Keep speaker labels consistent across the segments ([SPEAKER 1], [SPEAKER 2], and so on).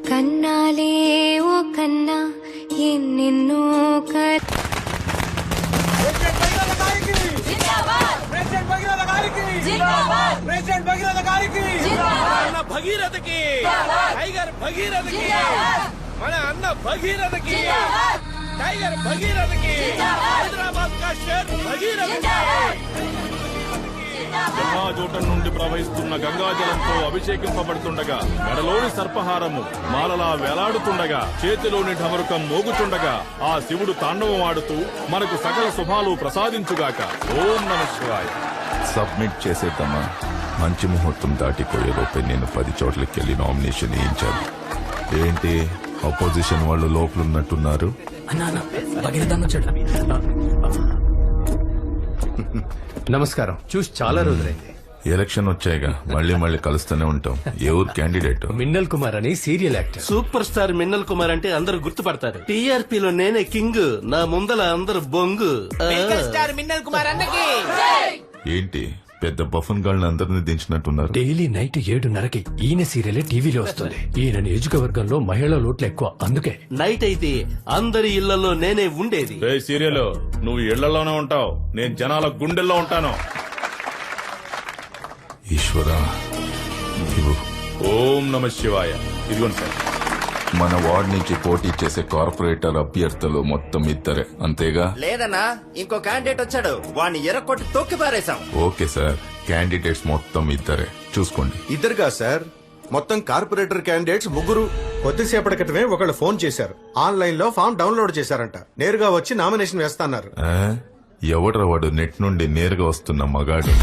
[SPEAKER 1] కన్నాలే ఓ కన్నా ఎన్నెన్నో
[SPEAKER 2] భగీరథకి టైగర్ భగీరథకి మన అన్న భగీరథకి టైగర్ భగీరథకి హైదరాబాద్ కా షేర్ భగీరథకి జటాజూటం నుండి ప్రవహిస్తున్న గంగాజలంతో అభిషేకింపబడుతుండగా మెడలోని సర్పహారము మాలలా వేలాడుతుండగా చేతిలోని ఢమరుకం మోగుతుండగా ఆ శివుడు తాండవం ఆడుతూ మనకు సకల శుభాలు ప్రసాదించుగాక. ఓం నమః శివాయ.
[SPEAKER 3] సబ్మిట్ చేసేద్దామా? మంచి ముహూర్తం దాటిపోయేలోపే నేను 10 చోట్లకెళ్లి నామినేషన్ వేయించాను. ఏంటి అపోజిషన్ వాళ్ళు లోపలున్నట్టున్నారు?
[SPEAKER 4] నమస్కారం. చూసి చాలా రోజులైంది.
[SPEAKER 3] ఎలక్షన్ వచ్చాయిగా, మళ్ళీ కలుస్తూనే ఉంటాం. ఏ ఊరు క్యాండిడేట్?
[SPEAKER 4] మిన్నల్ కుమార్ అని serial actor.
[SPEAKER 2] Super star Minnal Kumar అంటే అందరూ గుర్తుపడతారు. టీఆర్పీలో నేనే కింగ్, నా ముందల అందరు బొంగు.
[SPEAKER 5] స్టార్ మిన్నల్ కుమార్ అన్నకి
[SPEAKER 3] ఏంటి పెద్ద బఫన్ గాళ్ళని అందరినీ దించినట్టున్నారు?
[SPEAKER 4] డైలీ నైట్ 7:30కి ఈయన సీరియల్ టీవీలో వస్తుంది. ఈయన నియోజకవర్గంలో మహిళల ఓట్లు ఎక్కువ, అందుకే
[SPEAKER 2] నైట్ అయితే అందరి ఇళ్లలో నేనే ఉండేది.
[SPEAKER 6] సీరియల్ నువ్వు ఇళ్లలోనే ఉంటావు, నేను జనాల గుండెల్లో ఉంటాను.
[SPEAKER 3] ఈశ్వరా,
[SPEAKER 6] ఓం నమః శివాయ. ఇదిగోండి సార్.
[SPEAKER 3] మన వార్డ్ నుంచి పోటీ చేసే కార్పొరేటర్ అభ్యర్థులు మొత్తం ఇద్దరే, అంతేగా?
[SPEAKER 5] లేదన్నా, ఇంకో క్యాండిడేట్ వచ్చాడు, వాడిని ఎర్రకొట్టి తొక్కి పారేశాం.
[SPEAKER 3] ఓకే సార్, క్యాండిడేట్స్ మొత్తం ఇద్దరే, చూసుకోండి.
[SPEAKER 7] ఇద్దరుగా సార్, మొత్తం కార్పొరేటర్ క్యాండిడేట్స్ 3. కొద్దిసేపటి క్రితమే ఒకళ్ళు ఫోన్ చేశారు. ఆన్లైన్ లో ఫామ్ డౌన్లోడ్ చేశారంట. నేరుగా వచ్చి నామినేషన్ వేస్తాన్నారు.
[SPEAKER 3] ఎవడ్రా వాడు నెట్ నుండి నేరుగా వస్తున్న మగాడు?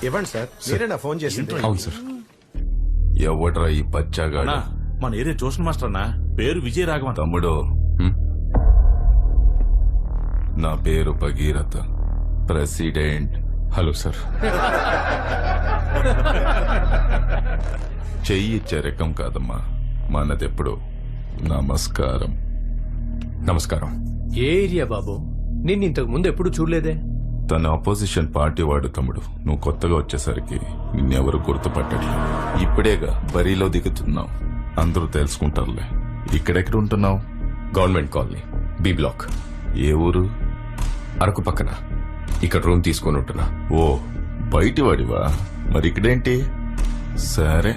[SPEAKER 7] ఇవ్వండి సార్, మీరేనా ఫోన్ చేసింది?
[SPEAKER 3] అవును సార్. ఎవడ్రా ఈ బచ్చాగాడు?
[SPEAKER 6] మన ఏరియా ట్యూషన్ మాస్టర్ అన్న, పేరు విజయ రాఘవన్.
[SPEAKER 3] తమ్ముడు, నా పేరు భగీరథ, ప్రెసిడెంట్.
[SPEAKER 4] Hello sir.
[SPEAKER 3] చెయ్యి ఇచ్చే రకం కాదమ్మా మనదెప్పుడు. నమస్కారం.
[SPEAKER 4] నమస్కారం. ఏ ఏరియా బాబు? నిన్ను ఇంతకు ముందు ఎప్పుడు చూడలేదే.
[SPEAKER 3] తన అపోజిషన్ పార్టీ వాడు తమ్ముడు. నువ్వు కొత్తగా వచ్చేసరికి నిన్నెవరు గుర్తుపట్టట్లేదు. ఇప్పుడేగా బరిలో దిగుతున్నావు, అందరూ తెలుసుకుంటారులే. ఇక్కడెక్కడ ఉంటున్నావు?
[SPEAKER 8] Government colony, B block.
[SPEAKER 3] ఏ ఊరు?
[SPEAKER 8] అరకు పక్కన. ఇక్కడ రూమ్ తీసుకొని ఉంటున్నా.
[SPEAKER 3] ఓ, బయటి వాడివా? మరి ఇక్కడేంటి? సరే,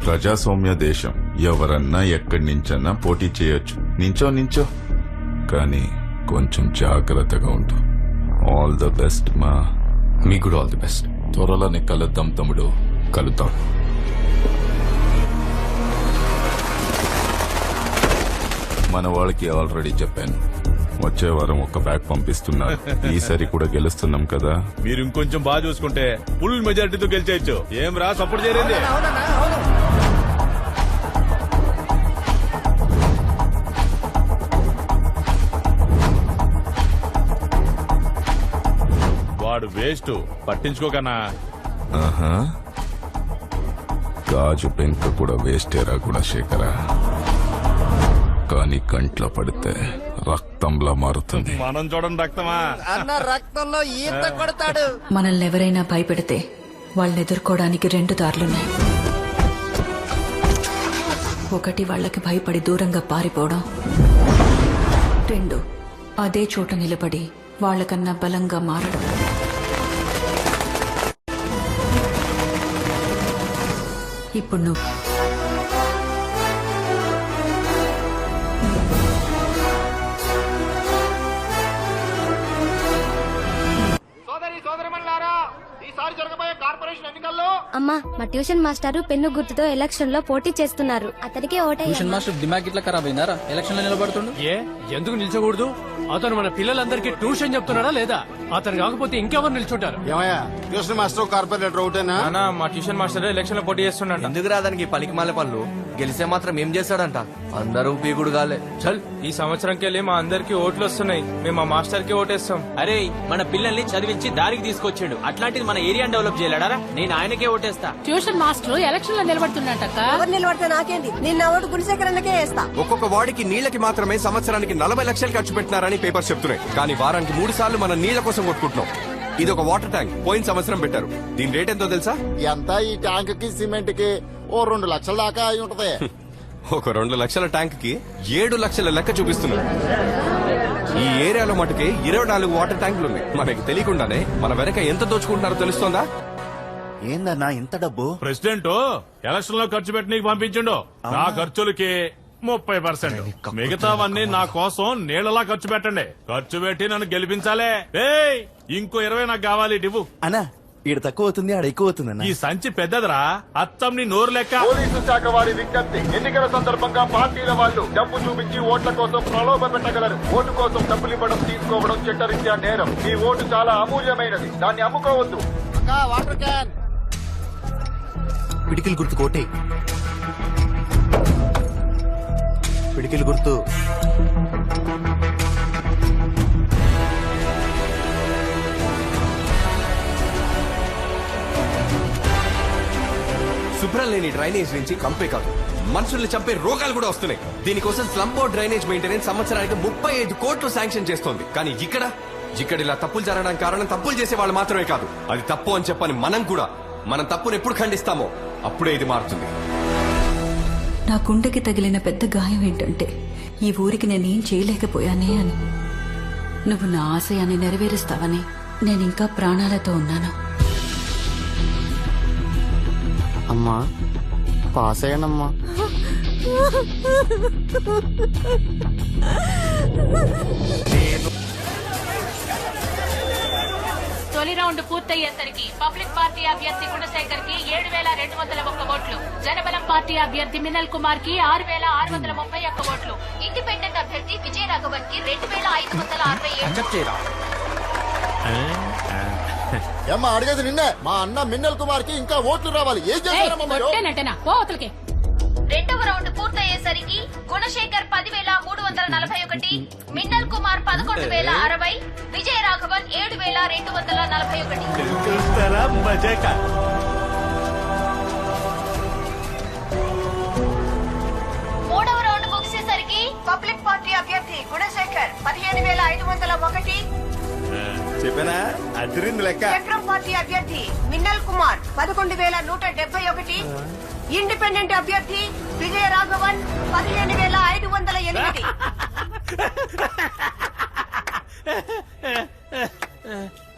[SPEAKER 3] ప్రజాస్వామ్య దేశం, ఎవరన్నా ఎక్కడి నుంచన్నా పోటీ చేయొచ్చు. నించో కానీ కొంచెం జాగ్రత్తగా ఉంటు. ఆల్ ద బెస్ట్ మా.
[SPEAKER 8] మీకు కూడా ఆల్ ది బెస్ట్.
[SPEAKER 3] త్వరలోనే కలుద్దాం తమ్ముడు.
[SPEAKER 8] కలుద్దాం.
[SPEAKER 3] మన వాళ్ళకి ఆల్రెడీ చెప్పాను, వచ్చే వారం ఒక బ్యాగ్ పంపిస్తున్నారు. ఈసారి కూడా గెలుస్తున్నాం కదా.
[SPEAKER 6] మీరు ఇంకొంచెం బాగా చూసుకుంటే ఫుల్ మెజారిటీతో గెలిచేయచ్చు. ఏం రా సపోర్ట్ చేయండి. వాడు వేస్ట్, పట్టించుకోకన్నా.
[SPEAKER 3] ఆహా, గాజు పెంక కూడా వేస్టేరా గుణశేఖరా, కానీ కంట్లో పడితే రక్తంలా మారుతుంది.
[SPEAKER 6] మనం చూడండి రక్తమా
[SPEAKER 5] అన్న, రక్తంలో ఈత కొడతాడు.
[SPEAKER 9] మనల్ని ఎవరైనా భయపెడితే వాళ్ళని ఎదుర్కోవడానికి 2 దారులున్నాయి. ఒకటి వాళ్ళకి భయపడి దూరంగా పారిపోవడం, 2 అదే చోట నిలబడి వాళ్ళకన్నా బలంగా మారడం. ఇప్పుడు నువ్వు
[SPEAKER 1] అమ్మా, మా ట్యూషన్ మాస్టారు పెన్ను గుర్తుతో ఎలక్షన్ లో పోటీ చేస్తున్నారు. అతనికి ఓటే.
[SPEAKER 10] ట్యూషన్ మాస్టర్ దిమాగ్ ఇట్లా ఖరాబ్ అయిందారా? ఎలక్షన్ లో నిలబడుతుండు.
[SPEAKER 4] ఎందుకు నిల్చోకూడదు? అతను మన పిల్లలందరికీ ట్యూషన్ చెప్తున్నాడా లేదా? అతను కాకపోతే ఇంకెవరు నిల్చుంటారు?
[SPEAKER 10] ఏమయ్యా ట్యూషన్ మాస్టర్ కార్పొరేటర్ ఒకటేనా?
[SPEAKER 6] మా ట్యూషన్ మాస్టర్ ఎలక్షన్ లో పోటీ చేస్తున్నాడు.
[SPEAKER 5] ఎందుకు రాదానికి పలికి మాల పనులు గెలిస్తే మాత్రం ఏం చేస్తాడంట? అందరూ పీకుడు గాలే.
[SPEAKER 6] చల్, ఈ సంవత్సరంకి వెళ్ళి మా అందరికి ఓట్లు వస్తున్నాయి. మేము మా మాస్టర్ కి ఓటేస్తాం.
[SPEAKER 11] అరే మన పిల్లల్ని చదివించి దారికి తీసుకొచ్చాడు, అట్లాంటిది మన ఏరియా డెవలప్ చేయలేడా? నేను ఆయనకే ఓటేస్తా.
[SPEAKER 9] ట్యూషన్ మాస్టర్ ఎలక్షన్ లో నిలబడుతున్నట్టక్క.
[SPEAKER 1] ఎవరు నిలబడితే నాకేంటి? నేను నా ఓటు గుణశేఖరన్నకే వేస్తా.
[SPEAKER 8] ఒక్కొక్క వార్డుకి నీళ్లకి మాత్రమే సంవత్సరానికి 40 లక్షలు ఖర్చు పెట్టినారని పేపర్స్ చెప్తున్నాయి. కానీ వారానికి 3 సార్లు మనం నీళ్ల కోసం కొట్టుకుంటున్నాం. ఇది ఒక వాటర్ ట్యాంక్, పోయిన సంవత్సరం పెట్టారు. దీని రేట్ ఎంతో తెలుసా?
[SPEAKER 10] ఎంత ఈ ట్యాంక్ కి సిమెంట్ కి ఓ 2 లక్షల దాకా అయి ఉంటది.
[SPEAKER 8] ఒక 2 లక్షల ట్యాంక్ కి 7 లక్షల లెక్క చూపిస్తున్నారు. ఈ ఏరియాలో మటుకే 24 వాటర్ ట్యాంకులు ఉన్నాయి. మనకి తెలియకుండానే మన వెనక ఎంత దోచుకుంటున్నారో తెలుస్తోందా?
[SPEAKER 5] ఏందన్నా ఇంత డబ్బు?
[SPEAKER 2] ప్రెసిడెంట్ ఎలక్షన్ లో ఖర్చు పెట్టి నీకు పంపించిండు. నా ఖర్చులకి 30%. మిగతావన్నీ నా కోసం నీళ్ళలా ఖర్చు పెట్టండి. ఖర్చు పెట్టి నన్ను గెలిపించాలే. ఏయ్, ఇంకో 20 నాకు కావాలి. ఇవ్వు.
[SPEAKER 5] అన్నా ఈడ తక్కువ అవుతుంది, ఆడ ఎక్కువ అవుతుంది.
[SPEAKER 2] ఈ సంచి పెద్దదిరా, అత్తం నీ నోరు లెక్క.
[SPEAKER 7] పోలీసు శాఖ వారి విజ్ఞప్తి: ఎన్నికల సందర్భంగా పార్టీల వాళ్ళు డబ్బు చూపించి ఓట్ల కోసం ప్రలోభ పెట్టగలరు. ఓటు కోసం డబ్బులు ఇవ్వడం తీసుకోవడం చట్టరీత్యా నేరం. ఈ ఓటు చాలా అమూల్యమైనది, దాన్ని అమ్ముకోవద్దు.
[SPEAKER 10] వాటర్ క్యాన్
[SPEAKER 5] పిడికిలు గుర్తు కోటే. పిడికిలు గుర్తు.
[SPEAKER 8] శుభ్రం లేని డ్రైనేజ్ నుంచి కంపే కాదు, మనుషుల్ని చంపే రోగాలు కూడా వస్తున్నాయి. దీనికోసం స్లంబో డ్రైనేజ్ మెయింటెనెన్స్ సంవత్సరానికి 35 కోట్లు శాంక్షన్ చేస్తోంది. కానీ ఇక్కడ ఇలా తప్పులు జరగడానికి కారణం తప్పులు చేసే వాళ్ళు మాత్రమే కాదు, అది తప్పు అని చెప్పని మనం తప్పును ఎప్పుడు ఖండిస్తామో అప్పుడే ఇది మారుతుంది.
[SPEAKER 9] నా గుండెకి తగిలిన పెద్ద గాయం ఏంటంటే ఈ ఊరికి నేనేం చేయలేకపోయానే అని. నువ్వు నా ఆశయాన్ని నెరవేరుస్తావని నేనింకా ప్రాణాలతో ఉన్నాను.
[SPEAKER 10] అమ్మా పాస్ అయ్యానమ్మా.
[SPEAKER 9] తొలి రౌండ్ పూర్తయ్యేసరికి పబ్లిక్ పార్టీ అభ్యర్థి గుణశేఖర్ కి 7,201 ఓట్లు, జనబలం పార్టీ అభ్యర్థి మినల్ కుమార్ కి 6,631 ఓట్లు, ఇండిపెండెంట్ అభ్యర్థి విజయ రాఘవన్ కి 2,567.
[SPEAKER 10] ఏమ్మా అడిగేది నిన్నే. మా అన్న మిన్నల్ కుమార్ కి ఇంకా ఓట్లు రావాలి. ఏం చేస్తారమ్మా మీరు?
[SPEAKER 9] రెండవ రౌండ్ పూర్తయ్యేసరికి గుణశేఖర్ 10,341, మిన్నల్ కుమార్ 11,060, విజయ రాఘవన్ 7,241. మూడవ రౌండ్ ముగిసేసరికి పబ్లిక్ పార్టీ అభ్యర్థి గుణశేఖర్ 15,501,
[SPEAKER 5] చెప్పానా అదిరింది లెక్క.
[SPEAKER 1] చక్రం పార్టీ అభ్యర్థి మిన్నల్ కుమార్ 11,171, ఇండిపెండెంట్ అభ్యర్థి విజయ రాఘవన్ 15,508.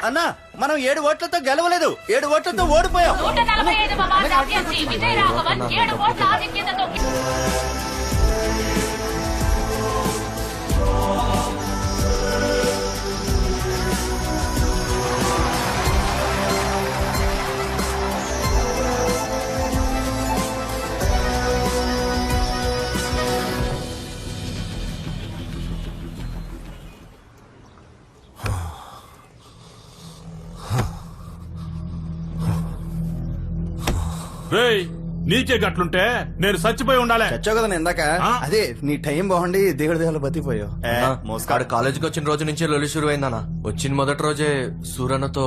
[SPEAKER 5] అన్నా మనం 7 ఓట్లతో గెలవలేదు, 7 ఓట్లతో ఓడిపోయాం.
[SPEAKER 9] 145వ వార్డు అభ్యర్థి విజయ రాఘవన్ 7 ఓట్ల ఆధిక్యతతో
[SPEAKER 2] రేయ్, నీకే గట్లుంటే నేను చచ్చిపోయి ఉండాలి.
[SPEAKER 5] చచ్చావు కదా ఇందాక. అదే నీ టైం బాగుండి దేవుడి దేవుళ్ళు బతిపోయావు. మోస్కాడు కాలేజీకి వచ్చిన రోజు నుంచి లొల్లి షురు అయిందన్నా. వచ్చిన మొదటి రోజే సూరన్నతో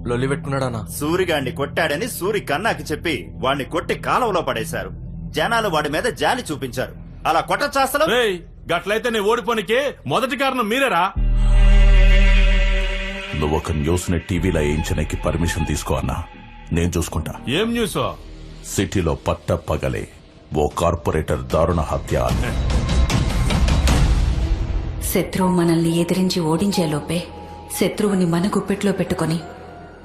[SPEAKER 5] లొల్లి పెట్టుకున్నాడన్నా. సూరిగాడిని కొట్టాడని సూరి కన్నాకి చెప్పి వాడిని కొట్టి కాలువలో పడేశారు. జనాలు వాడి మీద జాలి చూపించారు. అలా కొట్టచ్చాస్తలు.
[SPEAKER 2] రేయ్, గట్లయితే నీ ఓడిపోనికి మొదటి కారణం మీరేరా.
[SPEAKER 3] నువ్వు ఒక న్యూస్ ని టీవీలో వేయించడానికి పర్మిషన్ తీసుకో అన్నా, నేను చూసుకుంటా.
[SPEAKER 2] ఏం న్యూస్?
[SPEAKER 3] సిటీలో పట్ట పగలే ఓ కార్పొరేటర్ దారుణ హత్య.
[SPEAKER 9] శత్రువు మనల్ని ఎదిరించి ఓడించేలోపే శత్రువుని మన గుప్పెట్లో పెట్టుకొని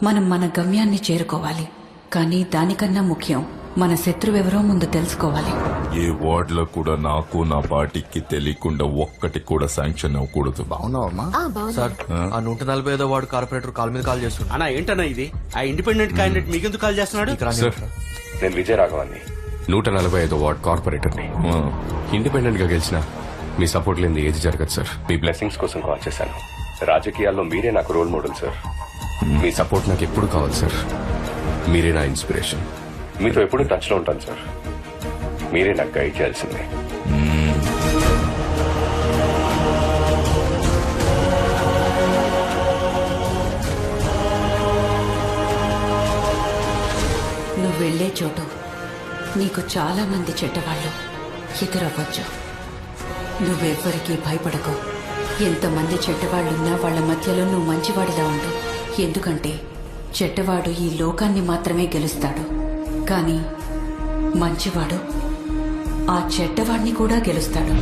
[SPEAKER 9] మనం మన గమ్యాన్ని చేరుకోవాలి. కానీ దానికన్నా ముఖ్యం మన శత్రువెవరో ముందు తెలుసుకోవాలి.
[SPEAKER 3] ఏ వార్డులో కూడా నాకు నా పార్టీకి తెలియకుండా ఒక్కటి కూడా శాంక్షన్ అవ్వకూడదు.
[SPEAKER 10] బాగున్నావమ్మా?
[SPEAKER 5] సార్ ఆ 145వ వార్డు కార్పొరేటర్ కాల్ మీద కాల్ చేస్తున్నాడు.
[SPEAKER 11] అన్నా ఏంటన్నా ఇది? ఆ ఇండిపెండెంట్ క్యాండిడేట్ మీకెందుకు కాల్ చేస్తున్నాడు?
[SPEAKER 8] సార్, నేను విజయ రాఘవాన్ని, 145 వార్డ్ కార్పొరేటర్ని. ఇండిపెండెంట్ గా గెలిచిన మీ సపోర్ట్ లేని ఏది జరగదు సార్. మీ బ్లెస్సింగ్స్ కోసం కాల్ చేశాను. రాజకీయాల్లో మీరే నాకు రోల్ మోడల్ సార్. మీ సపోర్ట్ నాకు ఎప్పుడు కావాలి సార్. మీరే నా ఇన్స్పిరేషన్. మీతో ఎప్పుడు టచ్ లో ఉంటాను సార్. మీరే నాకు గైడ్ చేయాల్సిందే.
[SPEAKER 12] నువ్వు వెళ్లే చోటు నీకు చాలా మంది చెడ్డవాళ్ళు ఎదురవ్వచ్చు. నువ్వెవ్వరికీ భయపడకు. ఎంతమంది చెడ్డవాళ్ళున్నా వాళ్ళ మధ్యలో నువ్వు మంచివాడిలా ఉండు. ఎందుకంటే చెడ్డవాడు ఈ లోకాన్ని మాత్రమే గెలుస్తాడు, కానీ మంచివాడు ఆ చెడ్డవాడిని కూడా గెలుస్తాడు.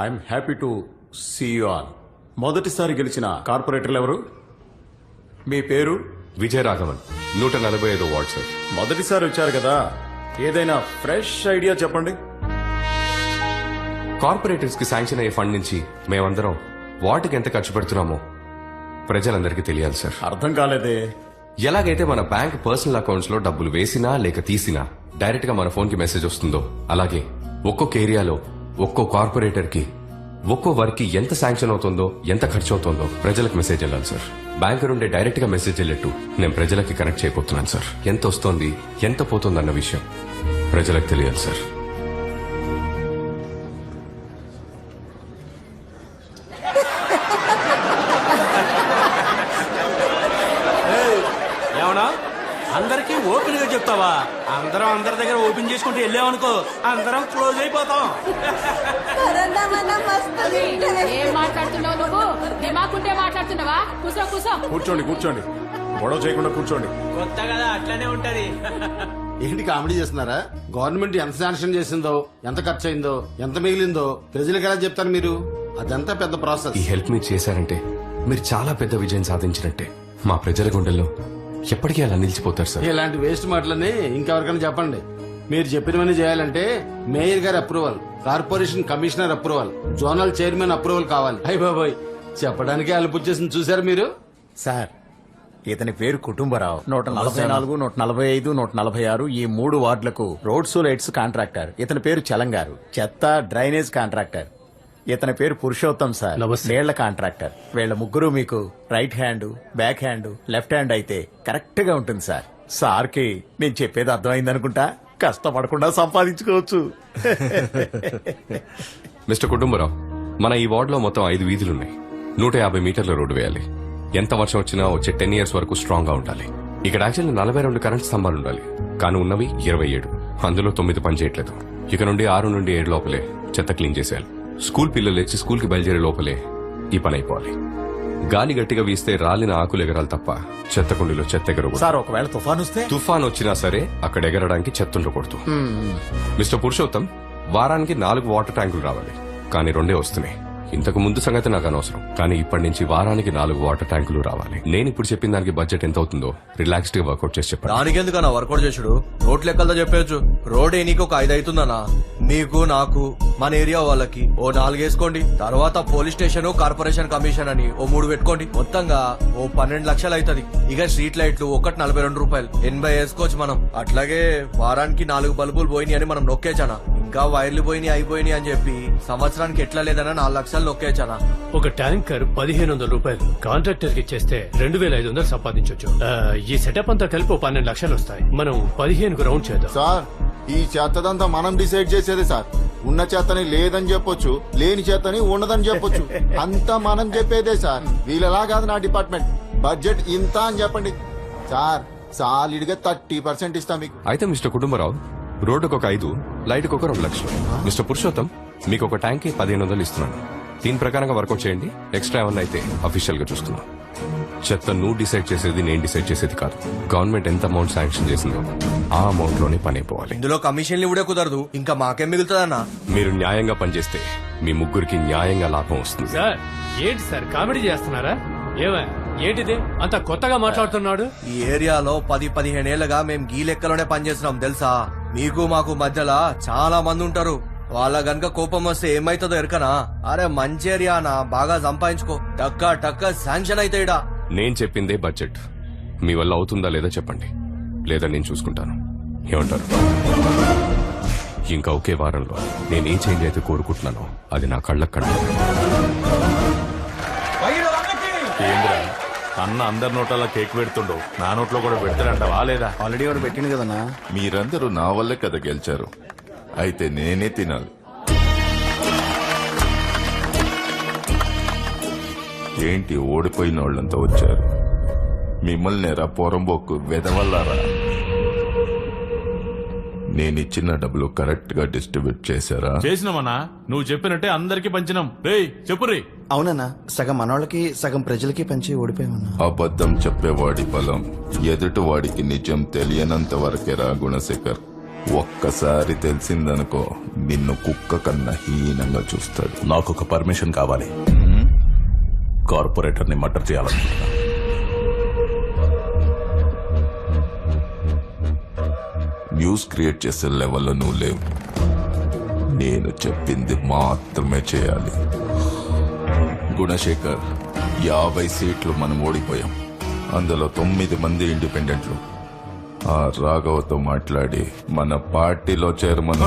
[SPEAKER 13] I'm happy to see you all. మొదటిసారి గెలిచిన కార్పొరేటర్లు ఎవరు? మీ పేరు?
[SPEAKER 8] Vijayaraghavan, 145 ward sir.
[SPEAKER 13] మొదటిసారి వచ్చారు కదా, ఏదైనా ఫ్రెష్ ఐడియా చెప్పండి.
[SPEAKER 8] కార్పొరేటర్స్ కి శాంక్షన్ అయ్యే ఫండ్ నుంచి మేమందరం వాటికి ఎంత ఖర్చు పెడుతున్నామో ప్రజలందరికీ తెలియాలి సార్.
[SPEAKER 13] అర్థం కాలేదే.
[SPEAKER 8] ఎలాగైతే మన బ్యాంక్ పర్సనల్ అకౌంట్స్ లో డబ్బులు వేసినా లేక తీసినా డైరెక్ట్ గా మన ఫోన్ కి మెసేజ్ వస్తుందో, అలాగే ఒక్కొక్క ఏరియాలో ఒక్కో కార్పొరేటర్ కి ఒక్కో వర్క్ కి ఎంత శాంక్షన్ అవుతుందో, ఎంత ఖర్చు అవుతుందో ప్రజలకు మెసేజ్ వెళ్ళాలి సార్. బ్యాంక్ నుండి డైరెక్ట్ గా మెసేజ్ వెళ్ళట్టు నేను ప్రజలకి కనెక్ట్ చేయబోతున్నాను సార్. ఎంత వస్తోంది, ఎంత పోతుంది అన్న విషయం ప్రజలకు తెలియాలి సార్.
[SPEAKER 11] ఏమన్నా అందరికీ ఓపెన్ గా చెప్తావా? అందరం అందరి దగ్గర ఓపెన్ చేసుకుంటూ వెళ్ళామనుకో అందరం క్లోజ్ అయిపోతాం.
[SPEAKER 9] ఏం మాట్లాడుతున్నావు నువ్వు? దిమాకుంటే మాట్లాడుతున్నావా? కూసో కూసో.
[SPEAKER 13] కూర్చోండి కూర్చోండి, గొడవ చేయకుండా కూర్చోండి.
[SPEAKER 11] కొత్త కదా అట్లానే ఉంటది.
[SPEAKER 10] ఏంటి కామెడీ చేస్తున్నారా? గవర్నమెంట్ ఎంత శాంక్షన్ చేసిందో, ఎంత ఖర్చు అయిందో, ఎంత మిగిలిందో ప్రజలకు ఎలా చెప్తారు మీరు? అదంతా పెద్ద ప్రాసెస్.
[SPEAKER 8] ఈ హెల్ప్ మీరు చేశారంటే మీరు చాలా పెద్ద విజయం సాధించినట్టే. మా ప్రజల గుండెల్లో ఎప్పటికీ అలా నిలిచిపోతారు సార్.
[SPEAKER 10] ఇలాంటి వేస్ట్ మాటలని ఇంకెవరికైనా చెప్పండి. మీరు చెప్పినవన్నీ చేయాలంటే మేయర్ గారి approval, corporation commissioner approval, zonal chairman approval కావాలి. అయ్య బాబోయ్, చెప్పడానికే అలుపుచ్చేసింది చూసారు మీరు.
[SPEAKER 14] సార్, ఇతని పేరు కుటుంబరావు. 144, 145, 146 ఈ 3 వార్డులకు రోడ్స్ లైట్స్ కాంట్రాక్టర్. ఇతని పేరు చలంగారు, చెత్త డ్రైనేజ్ కాంట్రాక్టర్. ఇతని పేరు పురుషోత్తం సార్, నీళ్ల కాంట్రాక్టర్. వీళ్ళ ముగ్గురు మీకు right hand, back hand, left hand అయితే కరెక్ట్ గా ఉంటుంది సార్. సార్ కి నేను చెప్పేది అర్థమైంది అనుకుంటా. కష్టపడకుండా సంపాదించుకోవచ్చు.
[SPEAKER 8] మిస్టర్ కుటుంబరావు, మన ఈ వార్డులో మొత్తం 5 వీధులున్నాయి. 150 మీటర్ల రోడ్డు వేయాలి. ఎంత వర్షం వచ్చినా వచ్చే 10 years వరకు స్ట్రాంగ్ గా ఉండాలి. ఇక్కడ యాక్చువల్లీ 42 కరెంట్ స్తంభాలు ఉండాలి, కానీ ఉన్నవి 27. అందులో 9 పనిచేయట్లేదు. ఇక నుండి 6 నుండి 7 లోపలే చెత్త క్లీన్ చేసేయాలి. స్కూల్ పిల్లలు లేచి స్కూల్ కి బయలుదేరే లోపలే ఈ పని అయిపోవాలి. గాలి గట్టిగా వీస్తే రాలిన ఆకులు ఎగరాలి తప్ప చెత్త కుండీలో చెత్త ఎగరకూడదు.
[SPEAKER 14] సార్, ఒకవేళ తుఫాన్ వస్తే?
[SPEAKER 8] తుఫాన్ వచ్చినా సరే అక్కడ ఎగరడానికి చెత్త ఉండకూడదు. మిస్టర్ పురుషోత్తం, వారానికి 4 వాటర్ ట్యాంకులు రావాలి, కానీ 2 వస్తున్నాయి. ఇంతకు ముందు సంగతి నాకు అనవసరం, కానీ ఇప్పటి నుంచి వారానికి 4 వాటర్ ట్యాంకులు రావాలి. నేను ఇప్పుడు చెప్పిన దానికి బడ్జెట్ ఎంత అవుతుందో రిలాక్స్డ్ గా వర్కౌట్ చేసి చెప్పాను.
[SPEAKER 5] దానికి ఎందుకన్నా వర్కౌట్ చేసుడు? రోడ్ లెక్కలతో చెప్పచ్చు. రోడ్ ఏనికి ఒక 5 అవుతుందన్నా. మీకు, నాకు, మన ఏరియా వాళ్ళకి ఓ 4 వేసుకోండి. తర్వాత పోలీస్ స్టేషన్, కార్పొరేషన్ కమిషన్ అని ఓ 3 పెట్టుకోండి. మొత్తంగా ఓ 12 లక్షలు అవుతుంది. ఇక స్ట్రీట్ లైట్లు ఒకటి 42 రూపాయలు, 80 వేసుకోవచ్చు మనం. అట్లాగే వారానికి 4 బల్బులు పోయినాయి అని మనం నొక్కేచానా. ఇంకా వైర్లు పోయినాయి, అయిపోయినాయి అని చెప్పి సంవత్సరానికి ఎట్లా లేదన్నా 4 లక్షలు నొక్కేచానా.
[SPEAKER 4] ఒక ట్యాంకర్ 1500 రూపాయలు కాంట్రాక్టర్ కి ఇచ్చేస్తే 2500 సంపాదించవచ్చు. ఈ సెటప్ అంతా కలిపి 12 లక్షలు వస్తాయి. మనం 15కు రౌండ్ చేద్దాం.
[SPEAKER 10] సార్, ఈ చెత్తదంతా మనం డిసైడ్ చేసేది సార్. ఉన్న చెత్తని లేదని చెప్పొచ్చు, లేని చెత్తని ఉన్నదని చెప్పొచ్చు. అంతా మనం చెప్పేదే సార్. వీళ్ళలా కాదు నా డిపార్ట్మెంట్. బడ్జెట్ ఇంత అని చెప్పండి సార్. సాలిడ్గా 30% ఇస్తాం మీకు.
[SPEAKER 8] అయితే మిస్టర్ కుటుంబరావు, రోడ్డుకు ఒక 5, లైట్కి ఒక 2 లక్షలు. మిస్టర్ పురుషోత్తం, మీకు ఒక ట్యాంక్ 1500 ఇస్తున్నాను. దీని ప్రకారంగా వర్కౌట్ చేయండి. ఎక్స్ట్రా ఏమన్నా అయితే అఫీషియల్ గా చూస్తున్నాం. చెత్త నువ్వు డిసైడ్ చేసేది, నేను డిసైడ్ చేసేది కాదు. గవర్నమెంట్ ఎంత అమౌంట్ శాంక్షన్ చేసిందో ఆ అమౌంట్ లోనే పని అయిపోవాలి.
[SPEAKER 5] ఇందులో కమిషన్లు కూడా కుదరదు. ఇంకా మాకేం మిగులుతుందన్నా?
[SPEAKER 8] మీరు న్యాయంగా పనిచేస్తే మీ ముగ్గురికి న్యాయంగా లాభం వస్తుంది.
[SPEAKER 4] సార్, ఏంటి సార్ కామెడీ చేస్తున్నారా? ఏంటిది అంత కొత్తగా మాట్లాడుతున్నాడు?
[SPEAKER 5] ఈ ఏరియాలో 10-15 ఏళ్లుగా మేము గీ లెక్కలోనే పనిచేస్తున్నాం తెలుసా. మీకు మాకు మధ్యలో చాలా మంది ఉంటారు. వాళ్ళ గనక కోపం వస్తే ఏమైతుందో ఎరకనా? అరే మంచి ఏరియానా, బాగా సంపాదించుకో, టక్క టక్క శాంక్షన్ అయితే ఇడా
[SPEAKER 8] నేను చెప్పిందే బడ్జెట్. మీ వల్ల అవుతుందా లేదా చెప్పండి, లేదా నేను చూసుకుంటాను. ఏమంటారు? ఇంకా ఒకే వారంలో నేను ఏ చేంజ్ అయితే కోరుకుంటున్నానో అది నా కళ్ళకు కనపడాలి.
[SPEAKER 6] ఏంద్రా అన్న అందరి నోట్ల కేక్ పెడుతుండో, నా నోట్లో కూడా పెడతాడంటావా లేదా?
[SPEAKER 14] ఆల్రెడీ వాడు పెట్టింది కదన్నా.
[SPEAKER 3] మీరందరూ నా వల్లే కదా గెలిచారు, అయితే నేనే తినాలి. ఏంటి ఓడిపోయిన వాళ్ళంతా వచ్చారు? మిమ్మల్ని రా పొరంబోకు వెదవల్లారా? నేనిచ్చిన డబ్బులు కరెక్ట్ గా డిస్ట్రిబ్యూట్ చేశారా?
[SPEAKER 6] చేసినామన్నా, నువ్వు చెప్పినట్టే అందరికి పంచినాం. రేయ్ చెప్పు రే.
[SPEAKER 5] అవునన్నా, సగం మనోళ్ళకి సగం ప్రజలకి పంచి ఓడిపోయామన్నా.
[SPEAKER 3] అబద్ధం చెప్పేవాడి బలం ఎదుటివాడికి నిజం తెలియనంత వరకేరా గుణశేఖర్. ఒక్కసారి తెలిసిందనుకో నిన్ను కుక్క కన్నా హీనంగా చూస్తాడు.
[SPEAKER 6] నాకు ఒక పర్మిషన్ కావాలి. కార్పొరేటర్ ని మర్డర్ చేయాలనుకుంటున్నా.
[SPEAKER 3] న్యూస్ క్రియేట్ చేసే లెవెల్లో నువ్వు లేవు. నేను చెప్పింది మాత్రమే చేయాలి. గుణశేఖర్, 50 సీట్లు మనం ఓడిపోయాం. అందులో 9 మంది ఇండిపెండెంట్లు. ఆ రాఘవతో మాట్లాడి మన పార్టీలో చైర్మన్